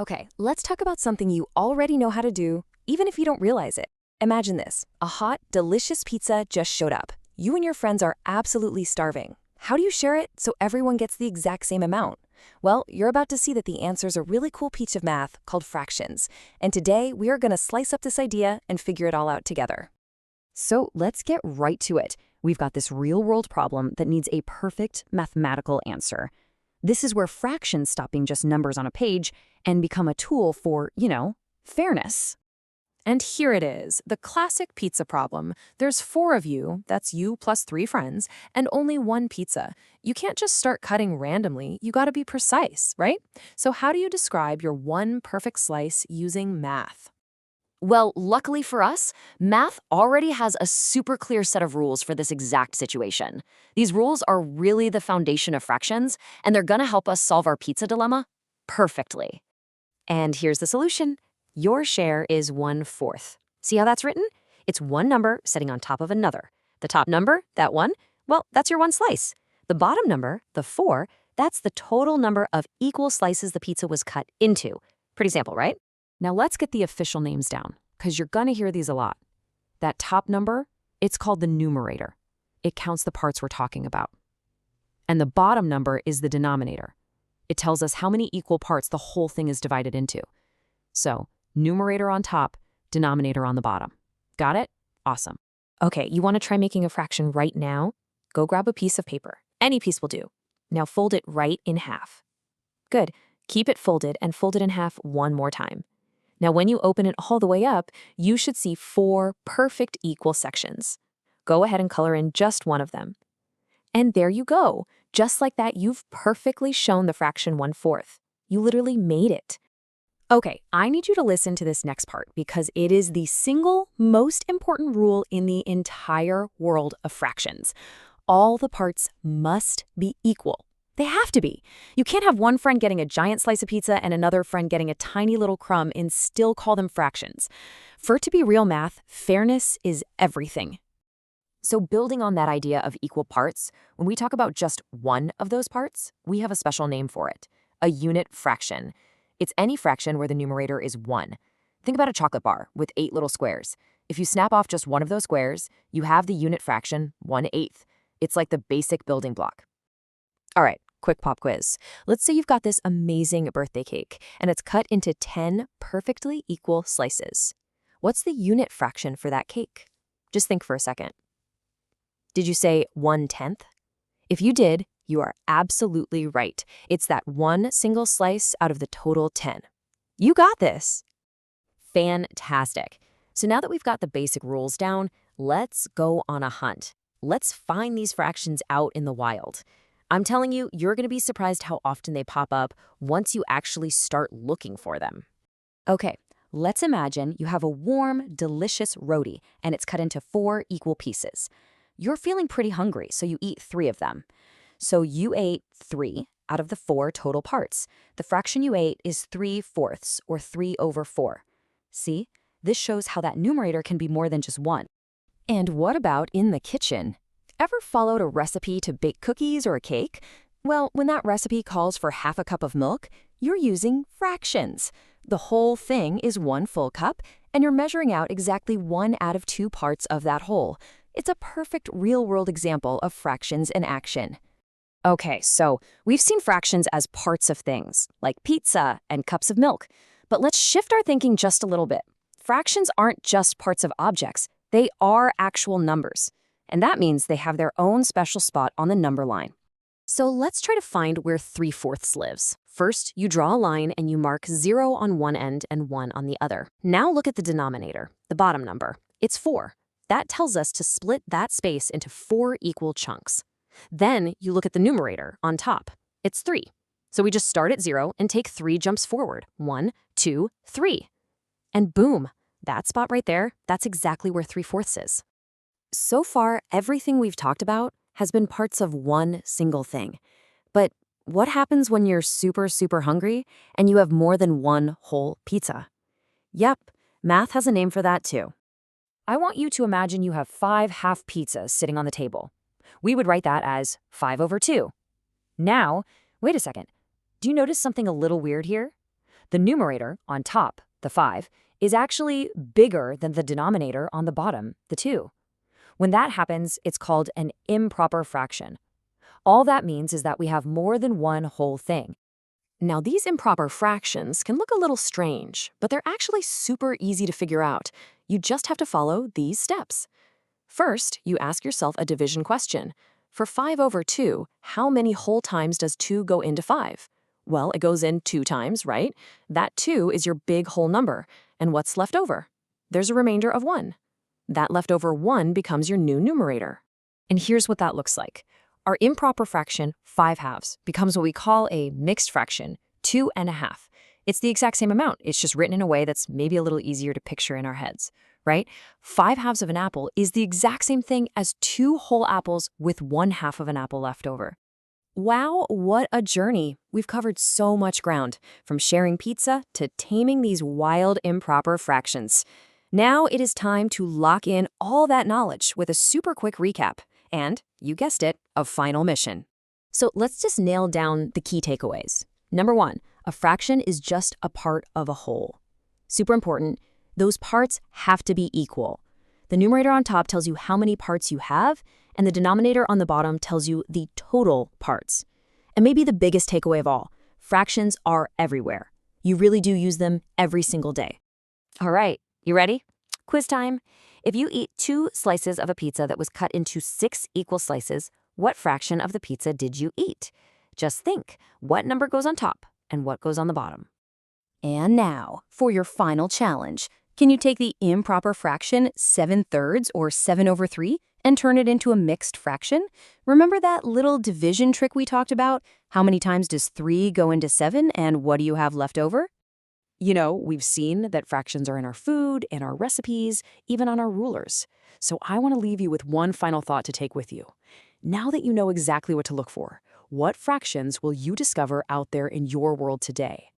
Okay, let's talk about something you already know how to do, even if you don't realize it. Imagine this. A hot, delicious pizza just showed up. You and your friends are absolutely starving. How do you share it so everyone gets the exact same amount? Well, you're about to see that the answer's a really cool piece of math called fractions. And today, we are going to slice up this idea and figure it all out together. So let's get right to it. We've got this real-world problem that needs a perfect mathematical answer. This is where fractions stop being just numbers on a page and become a tool for, fairness. And here it is, the classic pizza problem. There's 4 of you, that's you plus 3 friends, and only 1 pizza. You can't just start cutting randomly, you gotta be precise, right? So how do you describe your one perfect slice using math? Well, luckily for us, math already has a super clear set of rules for this exact situation. These rules are really the foundation of fractions, and they're gonna help us solve our pizza dilemma perfectly. And here's the solution. Your share is 1/4. See how that's written? It's one number sitting on top of another. The top number, that one, well, that's your one slice. The bottom number, the 4, that's the total number of equal slices the pizza was cut into. Pretty simple, right? Now let's get the official names down, because you're going to hear these a lot. That top number, it's called the numerator. It counts the parts we're talking about. And the bottom number is the denominator. It tells us how many equal parts the whole thing is divided into. So, numerator on top, denominator on the bottom. Got it? Awesome. Okay, you wanna try making a fraction right now? Go grab a piece of paper. Any piece will do. Now fold it right in half. Good. Keep it folded and fold it in half one more time. Now when you open it all the way up, you should see 4 perfect equal sections. Go ahead and color in just one of them. And there you go. Just like that, you've perfectly shown the fraction 1/4. You literally made it. Okay, I need you to listen to this next part because it is the single most important rule in the entire world of fractions. All the parts must be equal. They have to be. You can't have one friend getting a giant slice of pizza and another friend getting a tiny little crumb and still call them fractions. For it to be real math, fairness is everything. So building on that idea of equal parts, when we talk about just one of those parts, we have a special name for it, a unit fraction. It's any fraction where the numerator is 1. Think about a chocolate bar with 8 little squares. If you snap off just one of those squares, you have the unit fraction 1/8. It's like the basic building block. All right, quick pop quiz. Let's say you've got this amazing birthday cake, and it's cut into 10 perfectly equal slices. What's the unit fraction for that cake? Just think for a second. Did you say 1/10? If you did, you are absolutely right. It's that one single slice out of the total 10. You got this. Fantastic. So now that we've got the basic rules down, let's go on a hunt. Let's find these fractions out in the wild. I'm telling you, you're going to be surprised how often they pop up once you actually start looking for them. Okay, let's imagine you have a warm, delicious roti, and it's cut into 4 equal pieces. You're feeling pretty hungry, so you eat 3 of them. So you ate 3 out of the 4 total parts. The fraction you ate is 3/4, or 3/4. See? This shows how that numerator can be more than just 1. And what about in the kitchen? Ever followed a recipe to bake cookies or a cake? Well, when that recipe calls for half a cup of milk, you're using fractions. The whole thing is 1 full cup, and you're measuring out exactly 1 out of 2 parts of that whole. It's a perfect real-world example of fractions in action. Okay, so we've seen fractions as parts of things, like pizza and cups of milk. But let's shift our thinking just a little bit. Fractions aren't just parts of objects. They are actual numbers. And that means they have their own special spot on the number line. So let's try to find where 3/4 lives. First, you draw a line and you mark 0 on one end and 1 on the other. Now look at the denominator, the bottom number. It's 4. That tells us to split that space into 4 equal chunks. Then you look at the numerator on top. It's 3. So we just start at 0 and take 3 jumps forward. 1, 2, 3. And boom, that spot right there, that's exactly where 3/4 is. So far, everything we've talked about has been parts of one single thing. But what happens when you're super, super hungry and you have more than one whole pizza? Yep, math has a name for that too. I want you to imagine you have 5 half pizzas sitting on the table. We would write that as 5/2. Now, wait a second. Do you notice something a little weird here? The numerator on top, the 5, is actually bigger than the denominator on the bottom, the 2. When that happens, it's called an improper fraction. All that means is that we have more than one whole thing. Now, these improper fractions can look a little strange, but they're actually super easy to figure out. You just have to follow these steps. First, you ask yourself a division question. For 5 over 2, how many whole times does 2 go into 5? Well, it goes in 2 times, right? That 2 is your big whole number. And what's left over? There's a remainder of 1. That leftover 1 becomes your new numerator. And here's what that looks like. Our improper fraction, 5/2, becomes what we call a mixed fraction, 2.5. It's the exact same amount. It's just written in a way that's maybe a little easier to picture in our heads, right? 5/2 of an apple is the exact same thing as 2 whole apples with 1/2 of an apple left over. Wow, what a journey. We've covered so much ground, from sharing pizza to taming these wild improper fractions. Now it is time to lock in all that knowledge with a super quick recap. And, you guessed it, a final mission. So let's just nail down the key takeaways. Number 1, a fraction is just a part of a whole. Super important, those parts have to be equal. The numerator on top tells you how many parts you have, and the denominator on the bottom tells you the total parts. And maybe the biggest takeaway of all, fractions are everywhere. You really do use them every single day. All right, you ready? Quiz time. If you eat 2 slices of a pizza that was cut into 6 equal slices, what fraction of the pizza did you eat? Just think, what number goes on top and what goes on the bottom? And now, for your final challenge. Can you take the improper fraction 7/3 or 7 over 3 and turn it into a mixed fraction? Remember that little division trick we talked about? How many times does 3 go into 7 and what do you have left over? You know, we've seen that fractions are in our food, in our recipes, even on our rulers. So I want to leave you with one final thought to take with you. Now that you know exactly what to look for, what fractions will you discover out there in your world today?